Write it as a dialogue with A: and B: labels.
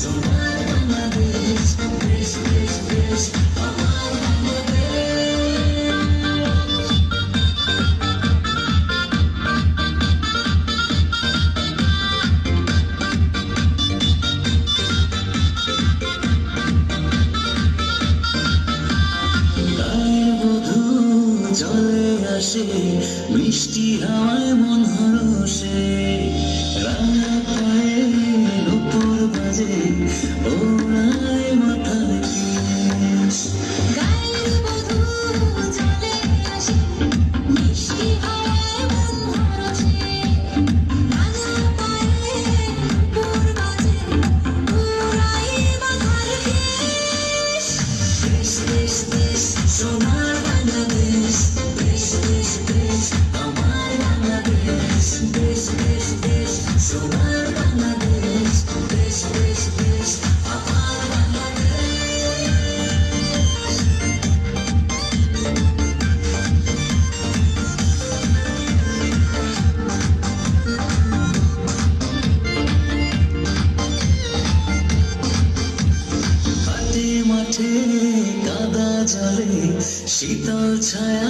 A: সোনার বাংলাদেশ, দেশ দেশ দেশ আমার বাংলাদেশ। গায়ের বধূ চলে আসে মিষ্টি হাওয়ায় মন হরষে, রাঙা পায়ে নূপুর বাজে ওড়ায় মাথার কেশ। গায়ের বধূ চলে আসে মিষ্টি হাওয়ায় মন হরষে, রাঙা পায়ে নূপুর বাজে ওড়ায় মাথার কেশ। দেশ দেশ দেশ সোনার বাংলাদেশ, দেশ দেশ দেশ আমার বাংলাদেশ, দেশ দেশ দেশ সোনার বাংলাদেশ, দেশ দেশ দেশ আমার বাংলাদেশ। হাটে মাঠে কাদা জলে শীতল ছায়া